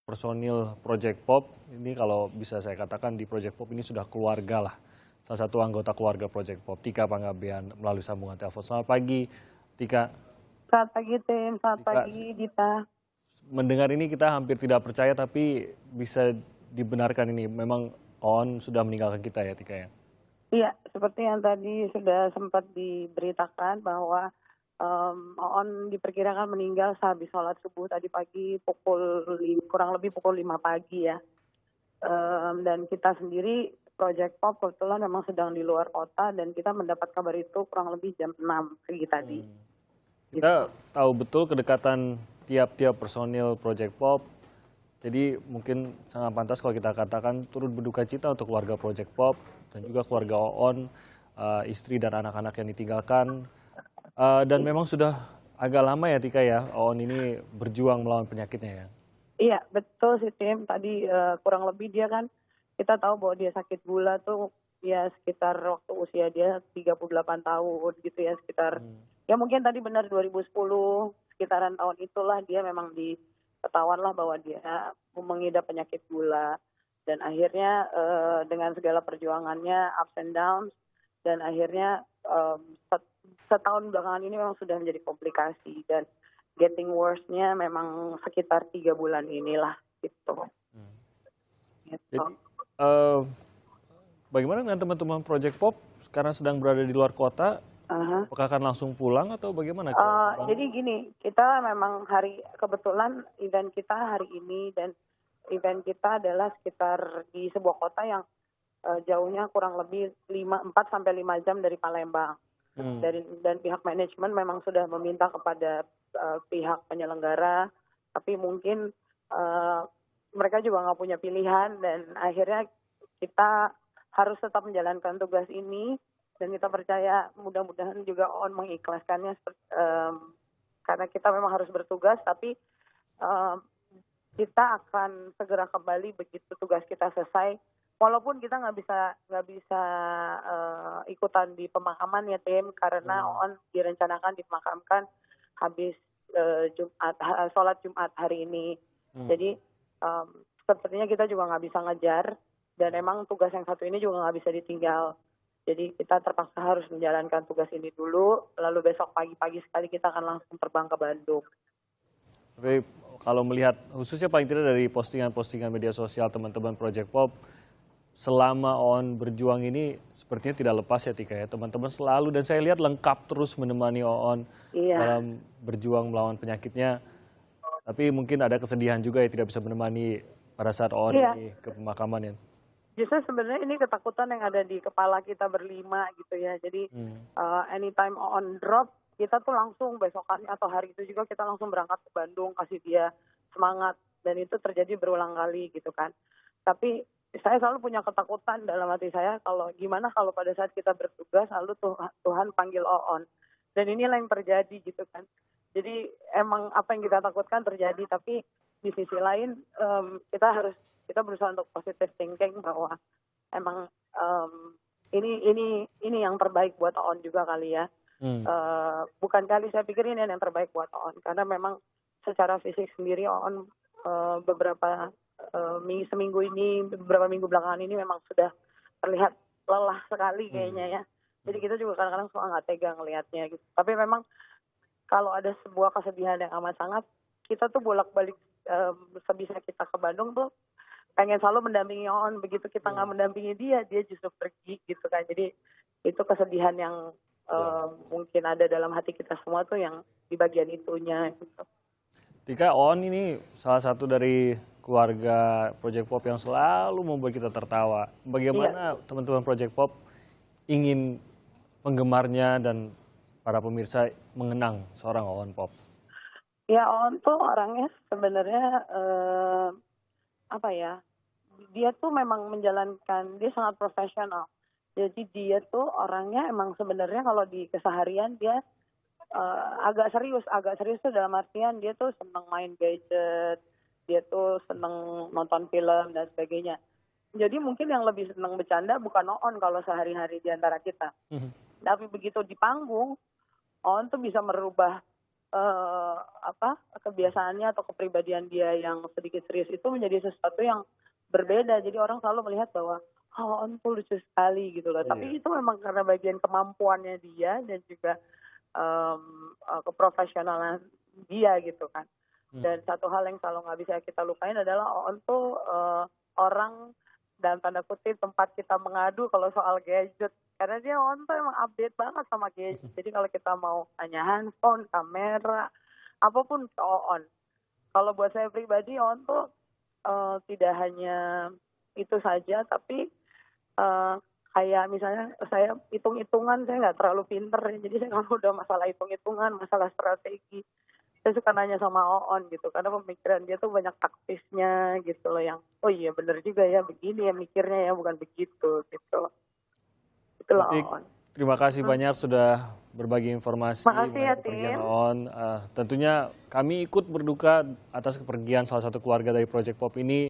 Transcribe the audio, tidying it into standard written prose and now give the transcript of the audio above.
personil Project Pop, ini kalau bisa saya katakan di Project Pop ini sudah keluarga lah. Salah satu anggota keluarga Project Pop, Tika Panggabean melalui sambungan telepon. Selamat pagi, Tika. Selamat pagi Tim, selamat Tika, pagi Dita. mendengar ini kita hampir tidak percaya, tapi bisa dibenarkan ini memang On sudah meninggalkan kita ya, Tika ya? Iya, seperti yang tadi sudah sempat diberitakan bahwa Oon diperkirakan meninggal sehabis sholat subuh tadi pagi kurang lebih pukul 5 pagi ya. Dan kita sendiri Project Pop kebetulan memang sedang di luar kota dan kita mendapat kabar itu kurang lebih jam 6 pagi tadi. Kita tahu betul kedekatan tiap-tiap personil Project Pop. Jadi mungkin sangat pantas kalau kita katakan turut berduka cita untuk keluarga Project Pop dan juga keluarga Oon, istri dan anak-anak yang ditinggalkan. Dan memang sudah agak lama ya Tika ya, Oon ini berjuang melawan penyakitnya ya. Iya, betul sih Tim. Tadi kurang lebih dia kan, kita tahu bahwa dia sakit gula tuh ya sekitar waktu usia dia 38 tahun gitu ya, sekitar ya mungkin tadi benar 2010 sekitaran tahun itulah dia memang ketahuan lah bahwa dia mengidap penyakit gula. Dan akhirnya dengan segala perjuangannya ups and downs, dan akhirnya setahun belakangan ini memang sudah menjadi komplikasi dan getting worse-nya memang sekitar 3 bulan inilah gitu. Jadi bagaimana dengan teman-teman Project Pop karena sedang berada di luar kota? Apakah akan langsung pulang atau bagaimana? Jadi gini, kita memang kebetulan event kita hari ini dan event kita adalah sekitar di sebuah kota yang jauhnya kurang lebih 4 sampai 5 jam dari Palembang. Dan pihak manajemen memang sudah meminta kepada pihak penyelenggara, tapi mungkin mereka juga nggak punya pilihan dan akhirnya kita harus tetap menjalankan tugas ini. Dan kita percaya mudah-mudahan juga On mengikhlaskannya karena kita memang harus bertugas, tapi kita akan segera kembali begitu tugas kita selesai. Walaupun kita nggak bisa ikutan di pemakaman ya Tim, karena On direncanakan dimakamkan habis sholat Jumat hari ini. Jadi sepertinya kita juga nggak bisa ngejar dan emang tugas yang satu ini juga nggak bisa ditinggal. Jadi kita terpaksa harus menjalankan tugas ini dulu, lalu besok pagi-pagi sekali kita akan langsung terbang ke Bandung. Tapi kalau melihat khususnya paling tidak dari postingan-postingan media sosial teman-teman Project Pop, selama On berjuang ini sepertinya tidak lepas ya Tika ya. Teman-teman selalu dan saya lihat lengkap terus menemani On dalam berjuang melawan penyakitnya. Tapi mungkin ada kesedihan juga ya tidak bisa menemani pada saat On ini ke pemakaman ya. Justru sebenarnya ini ketakutan yang ada di kepala kita berlima gitu ya. Jadi anytime On drop, kita tuh langsung besokannya atau hari itu juga kita langsung berangkat ke Bandung, kasih dia semangat. Dan itu terjadi berulang kali gitu kan. Tapi saya selalu punya ketakutan dalam hati saya, gimana kalau pada saat kita bertugas lalu Tuhan panggil On. Dan inilah yang terjadi gitu kan. Jadi emang apa yang kita takutkan terjadi, tapi di sisi lain kita berusaha untuk positive thinking bahwa emang ini yang terbaik buat On juga kali ya. Bukan kali, saya pikir ini yang terbaik buat On karena memang secara fisik sendiri On beberapa minggu belakangan ini memang sudah terlihat lelah sekali kayaknya ya. Jadi kita juga kadang-kadang suka nggak tega ngelihatnya gitu. Tapi memang kalau ada sebuah kesedihan yang amat sangat, kita tuh bolak-balik sebisa kita ke Bandung tuh pengen selalu mendampingi On. Begitu kita nggak mendampingi dia justru pergi gitu kan. Jadi itu kesedihan yang mungkin ada dalam hati kita semua tuh yang di bagian itunya gitu. Tika, On ini salah satu dari keluarga Project Pop yang selalu membuat kita tertawa. Bagaimana teman-teman Project Pop ingin penggemarnya dan para pemirsa mengenang seorang On Pop? Ya On tuh orangnya sebenarnya dia tuh memang dia sangat profesional. Jadi dia tuh orangnya emang sebenarnya kalau di keseharian dia agak serius tuh dalam artian dia tuh seneng main gadget, dia tuh seneng nonton film dan sebagainya. Jadi mungkin yang lebih seneng bercanda bukan On kalau sehari-hari di antara kita. Tapi begitu di panggung, On tuh bisa merubah kebiasaannya atau kepribadian dia yang sedikit serius itu menjadi sesuatu yang berbeda. Jadi orang selalu melihat bahwa On tuh lucu sekali gitu loh. Tapi itu memang karena bagian kemampuannya dia dan juga keprofesionalan dia gitu kan. Dan satu hal yang selalu nggak bisa kita lupain adalah On tuh orang dalam tanda kutip tempat kita mengadu kalau soal gadget. Karena dia On tuh emang update banget sama gadget. Jadi kalau kita mau tanya handphone, kamera, apapun ke On. Kalau buat saya pribadi On tuh tidak hanya itu saja, tapi kayak misalnya saya hitung-hitungan saya nggak terlalu pinter, jadi saya kalau udah masalah hitung-hitungan, masalah strategi, saya suka nanya sama On gitu, karena pemikiran dia tuh banyak taktisnya gitu loh, yang oh iya bener juga ya begini ya mikirnya ya bukan begitu gitu. Itulah Baik, On. terima kasih banyak sudah berbagi informasi Makasih ya, mengenai kepergian Tim. On. Tentunya kami ikut berduka atas kepergian salah satu keluarga dari Project Pop ini.